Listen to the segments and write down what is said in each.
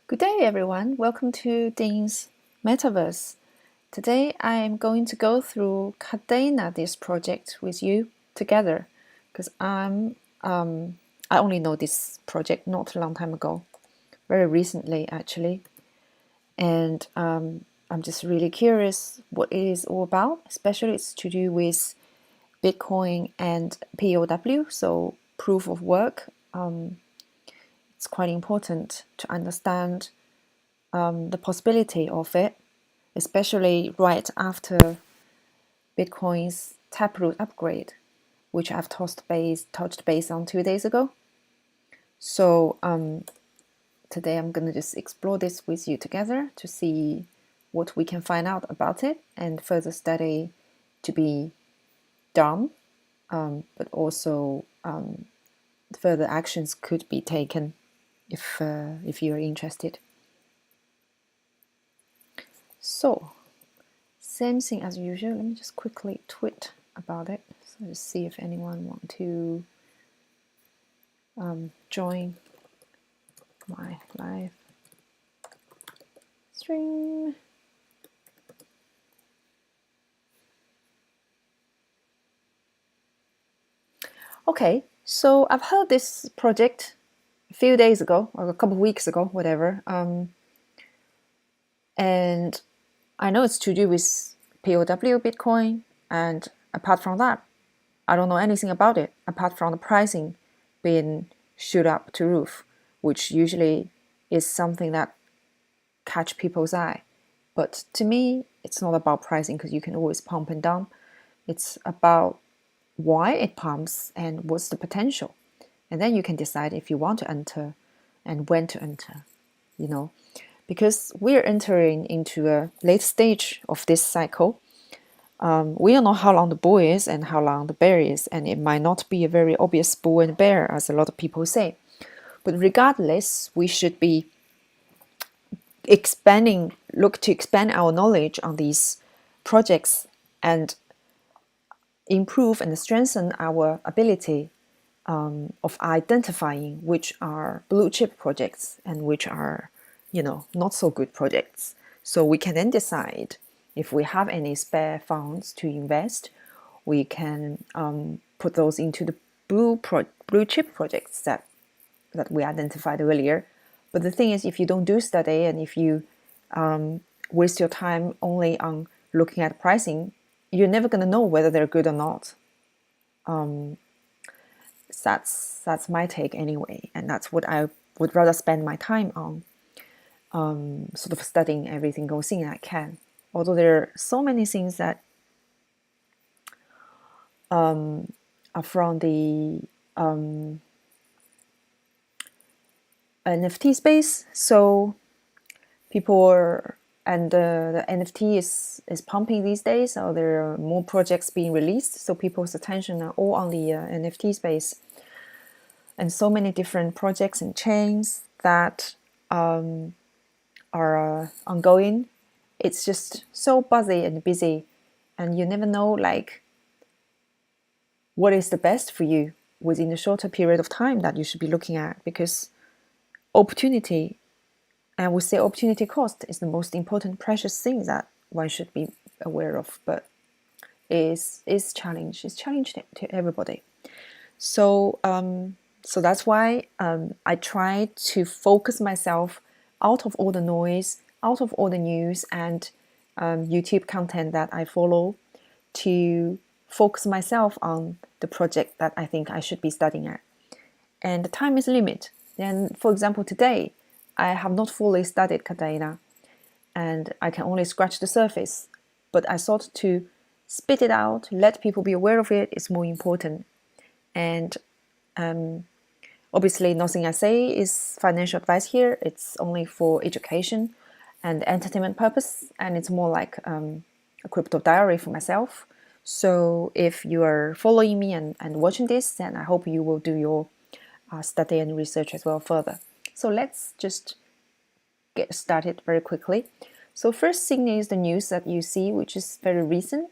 Good day, everyone. Welcome to Dean's Metaverse. Today, I am going to go through Kadena, this project, with you together, because I only know this project not a long time ago, very recently actually, and I'm just really curious what it is all about. Especially, it's to do with Bitcoin and PoW, so proof of work. It's quite important to understand the possibility of it, especially right after Bitcoin's Taproot upgrade, which I've touched base on 2 days ago. So today I'm going to just explore this with you together to see what we can find out about it and further study to be done, but also further actions could be taken if you're interested. So, same thing as usual. Let me just quickly tweet about it. So just see if anyone want to join my live stream. Okay, so I've heard this project a few days ago, or a couple of weeks ago, whatever. And I know it's to do with PoW Bitcoin, and apart from that, I don't know anything about it apart from the pricing being shoot up to roof, which usually is something that catch people's eye. But to me, it's not about pricing because you can always pump and dump. It's about why it pumps and what's the potential. And then you can decide if you want to enter and when to enter, you know. Because we're entering into a late stage of this cycle. We don't know how long the bull is and how long the bear is, and it might not be a very obvious bull and bear, as a lot of people say. But regardless, we should be look to expand our knowledge on these projects and improve and strengthen our ability of identifying which are blue chip projects and which are, not so good projects. So we can then decide if we have any spare funds to invest, we can put those into the blue chip projects that we identified earlier. But the thing is, if you don't do study and if you waste your time only on looking at pricing, you're never going to know whether they're good or not. That's my take anyway, and that's what I would rather spend my time on, sort of studying every single thing I can. Although there are so many things that are from the NFT space, so people are, and the NFT is pumping these days, so there are more projects being released, so people's attention are all on the NFT space, and so many different projects and chains that are ongoing. It's just so buzzy and busy, and you never know what is the best for you within a shorter period of time that you should be looking at, because opportunity, and we say opportunity cost, is the most important precious thing that one should be aware of, but is challenge. It's challenge to everybody. So so that's why I try to focus myself out of all the noise, out of all the news and YouTube content that I follow, to focus myself on the project that I think I should be studying at. And the time is limit. And for example, today, I have not fully studied Kadena, and I can only scratch the surface. But I thought to spit it out, let people be aware of it, is more important. And obviously, nothing I say is financial advice here. It's only for education and entertainment purpose, and it's more like a crypto diary for myself. So if you are following me and watching this, then I hope you will do your study and research as well further. So let's just get started very quickly. So first thing is the news that you see, which is very recent,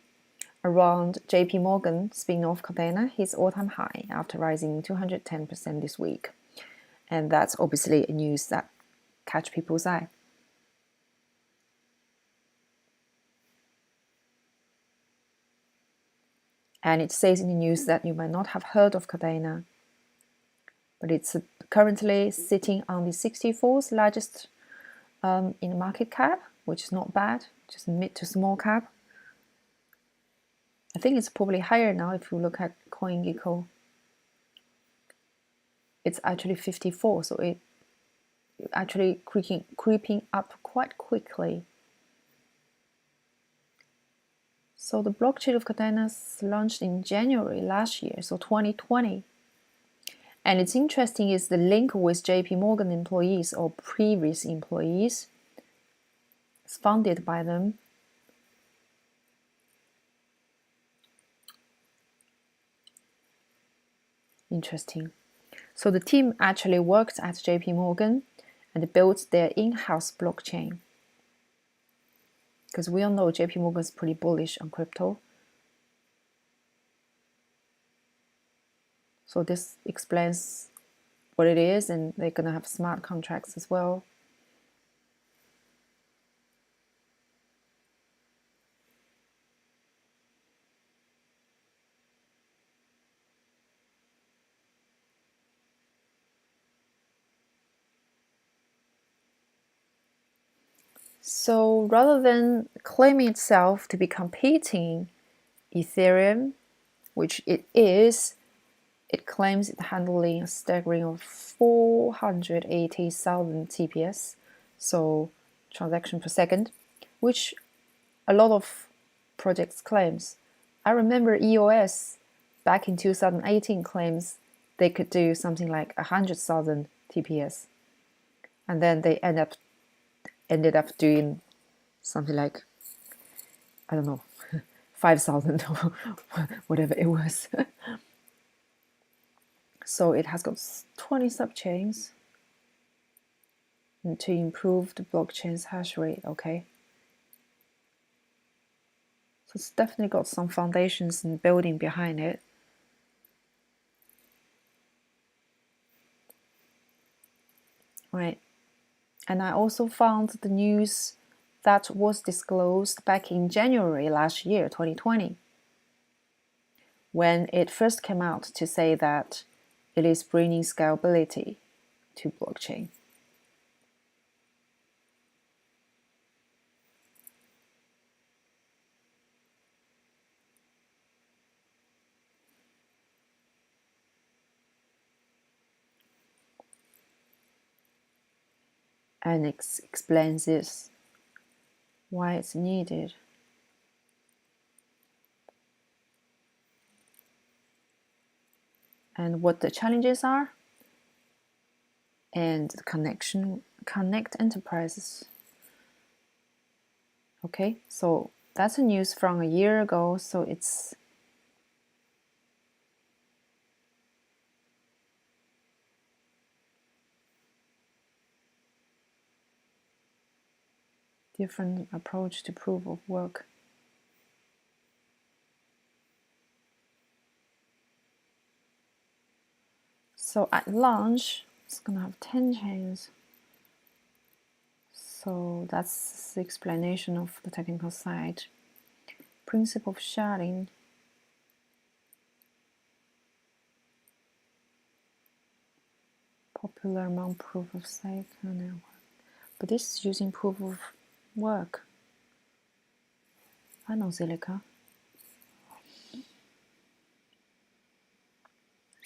around JP Morgan spin off Kadena, his all-time high after rising 210% this week. And that's obviously a news that catch people's eye. And it says in the news that you might not have heard of Kadena, but it's currently sitting on the 64th largest in the market cap, which is not bad, just mid to small cap. I think it's probably higher now if you look at CoinGecko. It's actually 54, so it actually creeping up quite quickly. So the blockchain of Kadena launched in January last year, so 2020. And it's interesting is the link with JP Morgan employees or previous employees. It's funded by them. Interesting. So the team actually worked at JP Morgan and built their in-house blockchain. Because we all know JP Morgan is pretty bullish on crypto. So this explains what it is, and they're going to have smart contracts as well. So rather than claiming itself to be competing Ethereum, which it is, it claims it handling a staggering of 480,000 TPS, so transaction per second, which a lot of projects claims. I remember EOS back in 2018 claims they could do something like 100,000 TPS, and then they ended up doing something like, I don't know, 5,000 or whatever it was. So it has got 20 subchains to improve the blockchain's hash rate, okay? So it's definitely got some foundations and building behind it. Right. And I also found the news that was disclosed back in January last year, 2020, when it first came out to say that it is bringing scalability to blockchain. And explains this, why it's needed. And what the challenges are, and the connect enterprises. Okay, so that's a news from a year ago, so it's different approach to proof of work. So at launch, it's gonna have 10 chains. So that's the explanation of the technical side. Principle of sharding. Popular among proof of stake network. But this is using proof of work. I know Zilliqa.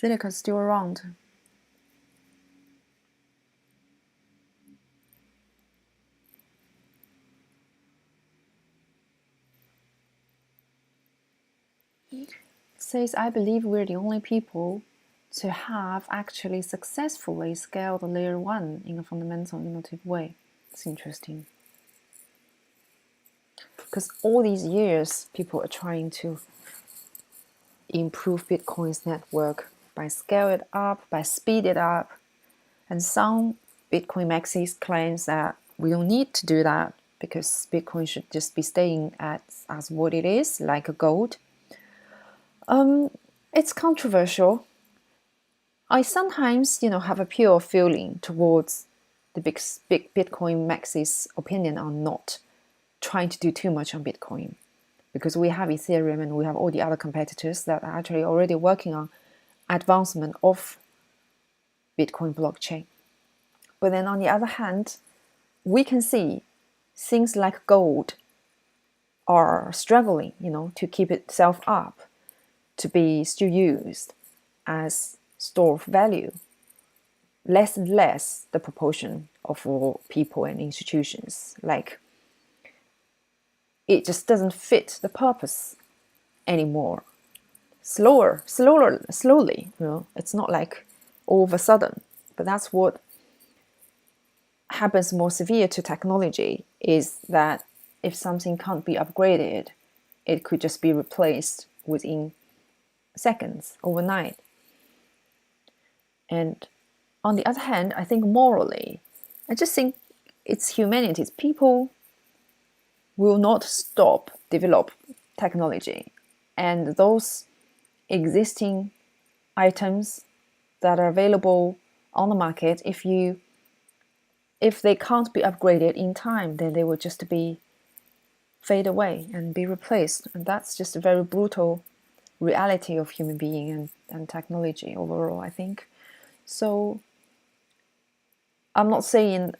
Zilliqa is still around. It says, I believe we're the only people to have actually successfully scaled layer 1 in a fundamental innovative way. It's interesting. Because all these years, people are trying to improve Bitcoin's network by scale it up, by speed it up. And some Bitcoin maxis claims that we don't need to do that because Bitcoin should just be staying as what it is, like a gold. It's controversial. I sometimes, have a pure feeling towards the big Bitcoin maxis opinion on not trying to do too much on Bitcoin, because we have Ethereum and we have all the other competitors that are actually already working on advancement of Bitcoin blockchain. But then on the other hand, we can see things like gold are struggling, to keep itself up, to be still used as store of value. Less and less the proportion of all people and institutions. Like, it just doesn't fit the purpose anymore. Slowly, it's not like all of a sudden. But that's what happens more severe to technology, is that if something can't be upgraded, it could just be replaced within seconds, overnight. And on the other hand, I think morally, I just think it's humanity. People will not stop develop technology, and those existing items that are available on the market, if they can't be upgraded in time, then they will just fade away and be replaced. And that's just a very brutal reality of human being and technology overall, I think. So I'm not saying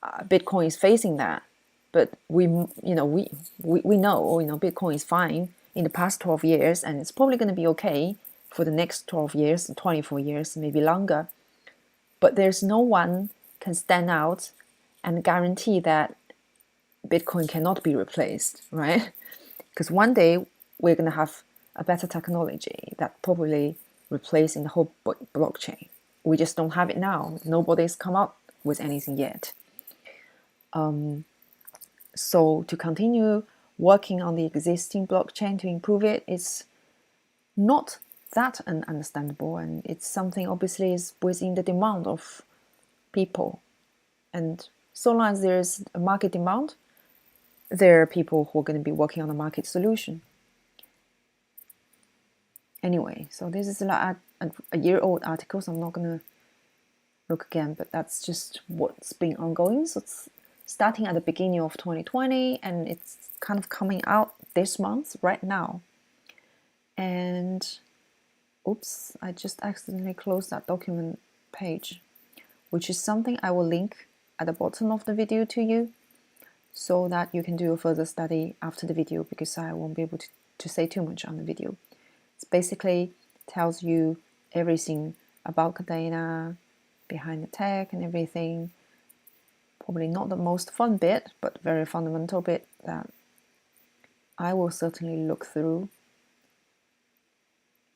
Bitcoin is facing that, but we know Bitcoin is fine in the past 12 years, and it's probably going to be okay for the next 12 years, 24 years, maybe longer. But there's no one can stand out and guarantee that Bitcoin cannot be replaced, right? Because one day we're going to have a better technology that probably replacing the whole blockchain. We just don't have it now. Nobody's come up with anything yet. So to continue working on the existing blockchain to improve it is not that ununderstandable, and it's something obviously is within the demand of people. And so long as there's a market demand, there are people who are going to be working on a market solution. Anyway, so this is a year-old article, so I'm not going to look again, but that's just what's been ongoing. So it's starting at the beginning of 2020, and it's kind of coming out this month, right now. And oops, I just accidentally closed that document page, which is something I will link at the bottom of the video to you, so that you can do a further study after the video, because I won't be able to say too much on the video. It basically tells you everything about Kadena, behind the tech and everything. Probably not the most fun bit, but very fundamental bit that I will certainly look through.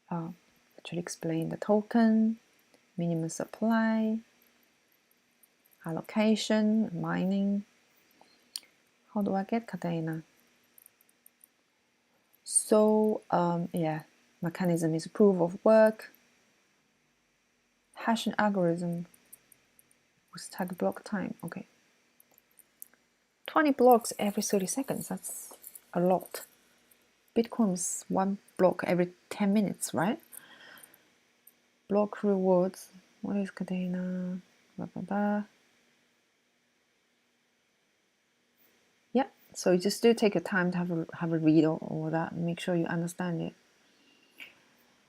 Actually explain the token, minimum supply, allocation, mining. How do I get Kadena? So yeah, mechanism is proof of work. Hashing algorithm with tag block time. Okay, 20 blocks every 30 seconds. That's a lot. Bitcoin is 1 block every 10 minutes, right? Block rewards. What is Kadena? Blah, blah, blah. Yeah, so you just do take your time to have a read of all that and make sure you understand it.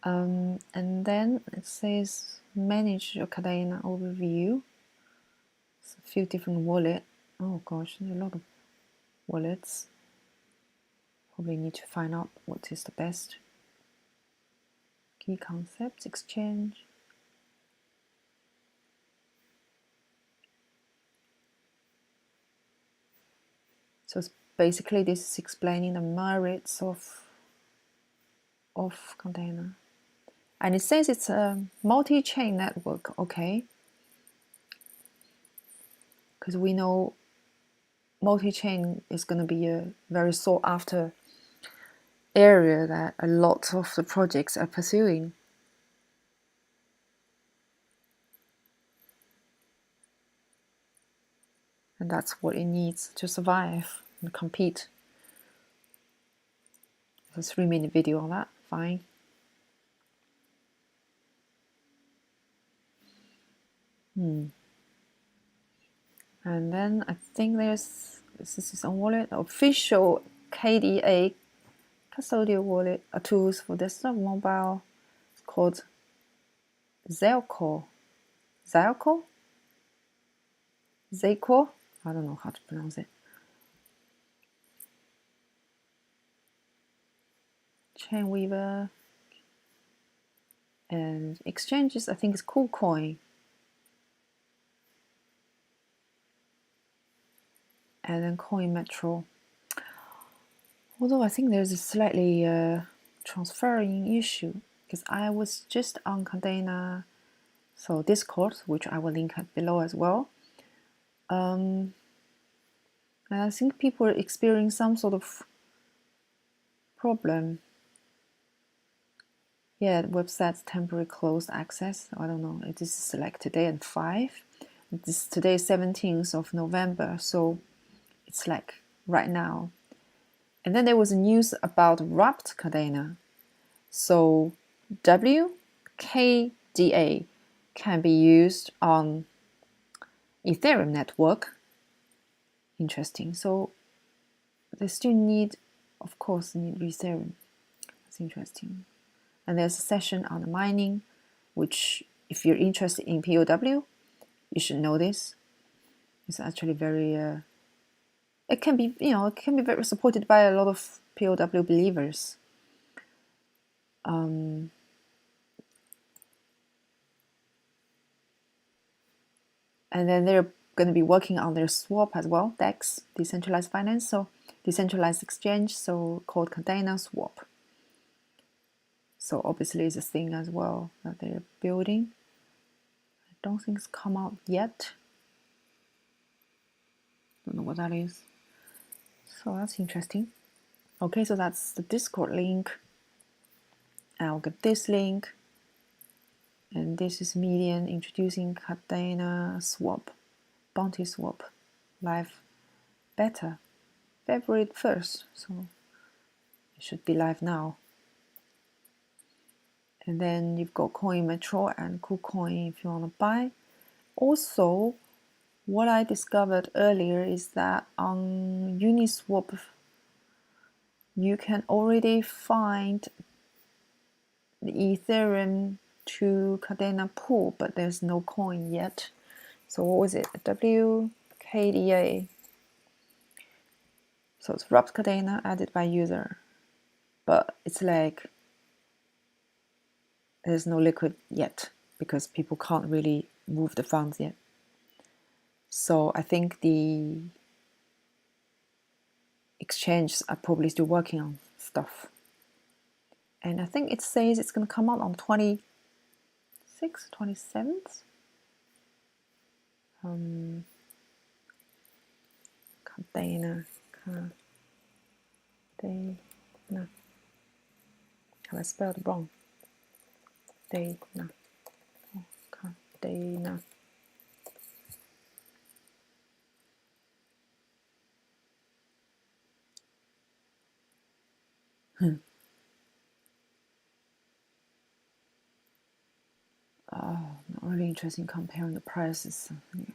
And then it says manage your Kadena overview. It's a few different wallets. Oh gosh, there's a lot of wallets. Probably need to find out what is the best. Key concepts, exchange. So it's basically this is explaining the merits of Kadena. And it says it's a multi-chain network, okay? Because we know multi-chain is going to be a very sought after area that a lot of the projects are pursuing. And that's what it needs to survive and compete. There's a 3-minute video on that, fine. And then I think this is his own wallet, official KDA custodial wallet, tools for desktop mobile, called Zelco. Zelco? Zeco? I don't know how to pronounce it. Chainweaver. And exchanges, I think it's KuCoin. And then Coin Metro. Although I think there's a slightly transferring issue, because I was just on Kadena, so Discord, which I will link below as well. And I think people are experiencing some sort of problem. Yeah, the website's temporary closed access. I don't know. This is like today at 5. Today is 17th of November, so it's like right now. And then there was news about wrapped Kadena. So KDA can be used on Ethereum network. Interesting. So they still need, of course, need Ethereum. That's interesting. And there's a session on the mining, which if you're interested in PoW, you should know this. It's actually very, it can be, it can be very supported by a lot of PoW believers. And then they're going to be working on their swap as well, DEX, decentralized finance, so decentralized exchange, so called Kadena swap. So obviously it's a thing as well that they're building. I don't think it's come out yet. Don't know what that is. So that's interesting. Okay, so that's the Discord link. I'll get this link. And this is Median introducing Kadena swap, bounty swap, live beta, February 1st. So it should be live now. And then you've got Coin Metro and KuCoin if you want to buy. Also, what I discovered earlier is that on Uniswap, you can already find the Ethereum to Kadena pool, but there's no coin yet. So what was it? WKDA. So it's wrapped Kadena added by user, but it's like there's no liquid yet because people can't really move the funds yet. So I think the exchanges are probably still working on stuff. And I think it says it's going to come out on 26th, 27th. Kadena. Have I spelled it wrong? Kadena. Oh, Kadena. Not really interested in comparing the prices. I think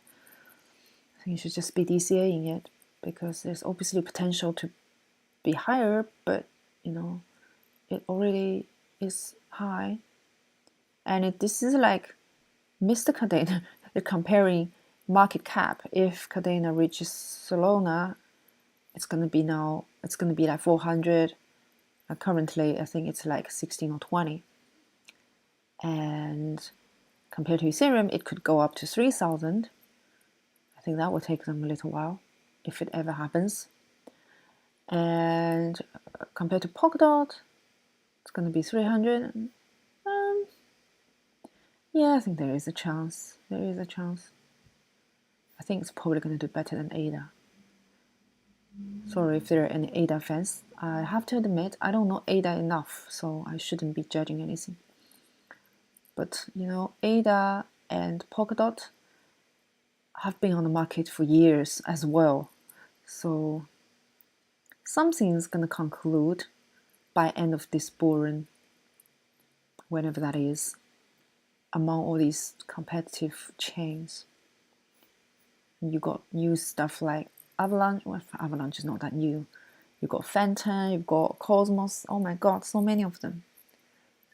you should just be DCAing it because there's obviously potential to be higher, but it already is high. And this is like Mr. Kadena. They're comparing market cap. If Kadena reaches Solana, it's gonna be like 400. Currently, I think it's like 16 or 20. And compared to Ethereum, it could go up to 3,000. I think that will take them a little while, if it ever happens. And compared to Polkadot, it's going to be 300. Yeah, I think there is a chance. There is a chance. I think it's probably going to do better than ADA. Sorry if there are any ADA fans. I have to admit, I don't know ADA enough, so I shouldn't be judging anything. But, ADA and Polkadot have been on the market for years as well. So something is going to conclude by end of this bull run, whenever that is, among all these competitive chains. You got new stuff like Avalanche. Well, Avalanche is not that new. You've got Phantom, you've got Cosmos. Oh my god, so many of them.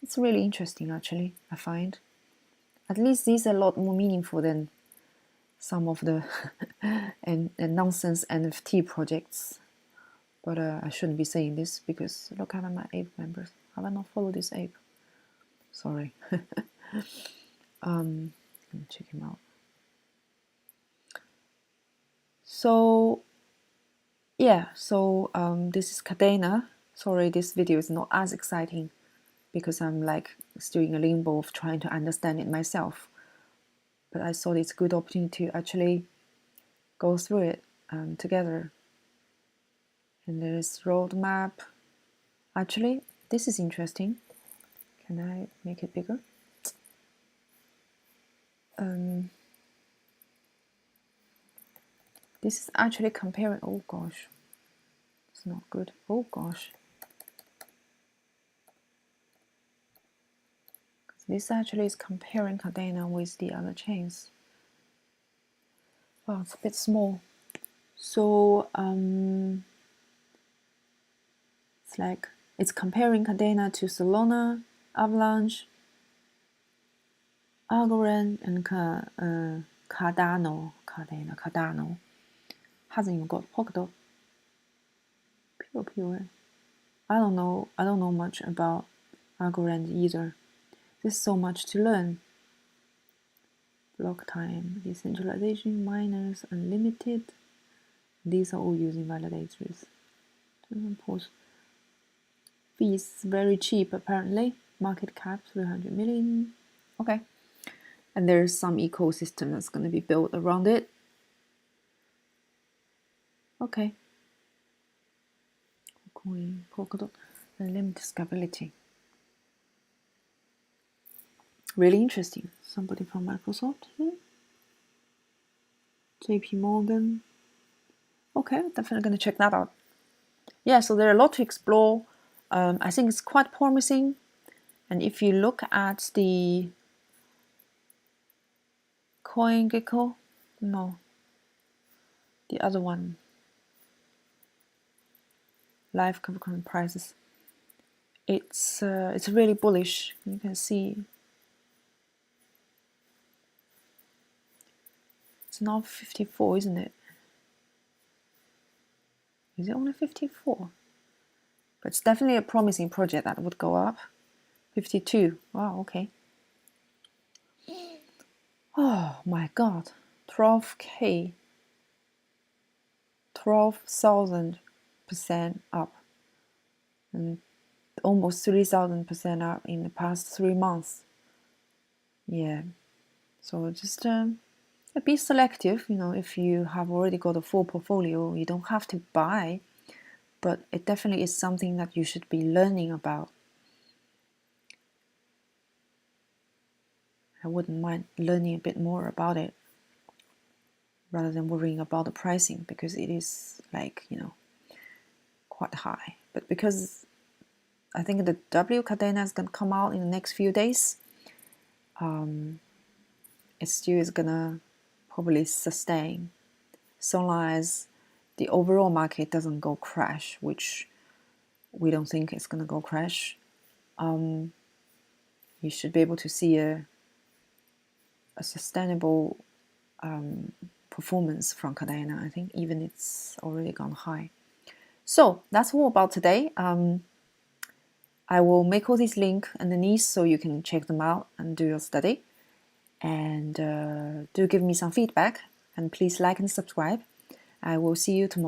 It's really interesting, actually, I find. At least these are a lot more meaningful than some of the and nonsense NFT projects. But I shouldn't be saying this because look at my ape members. Have I not followed this ape? Sorry. Let me check him out. So yeah, so this is Kadena. Sorry, this video is not as exciting because I'm like still in a limbo of trying to understand it myself. But I thought it's a good opportunity to actually go through it together. And there is roadmap. Actually, this is interesting. Can I make it bigger? This is actually comparing. Oh gosh, it's not good. Oh gosh. This actually is comparing Kadena with the other chains. Well, it's a bit small. So it's like it's comparing Kadena to Solana, Avalanche, Algorand, and Cardano. Hasn't even got Polkadot. PoW. I don't know much about Algorand either. There's so much to learn. Block time, decentralization, miners, unlimited. These are all using validators. Fees very cheap apparently. Market cap 300 million. Okay. And there's some ecosystem that's going to be built around it. Okay. Coin, Polkadot, unlimited scalability. Really interesting. Somebody from Microsoft here. JP Morgan. Okay, definitely going to check that out. Yeah, so there are a lot to explore. I think it's quite promising. And if you look at the CoinGecko, no, the other one, live current prices, it's really bullish. You can see it's now 54, isn't it? Is it only 54? But it's definitely a promising project that would go up. 52. Wow, okay. Oh my god. 12k. 12,000% up. And almost 3,000% up in the past 3 months. Yeah. So just be selective, you know, if you have already got a full portfolio, you don't have to buy, but it definitely is something that you should be learning about. I wouldn't mind learning a bit more about it rather than worrying about the pricing because it is like, you know, quite high. But because I think the W Kadena is going to come out in the next few days, it still is going to probably sustain so long as the overall market doesn't go crash, which we don't think it's going to go crash. You should be able to see a sustainable performance from Kadena. I think even it's already gone high. So that's all about today. I will make all these links underneath so you can check them out and do your study. And do give me some feedback. And please like and subscribe. I will see you tomorrow.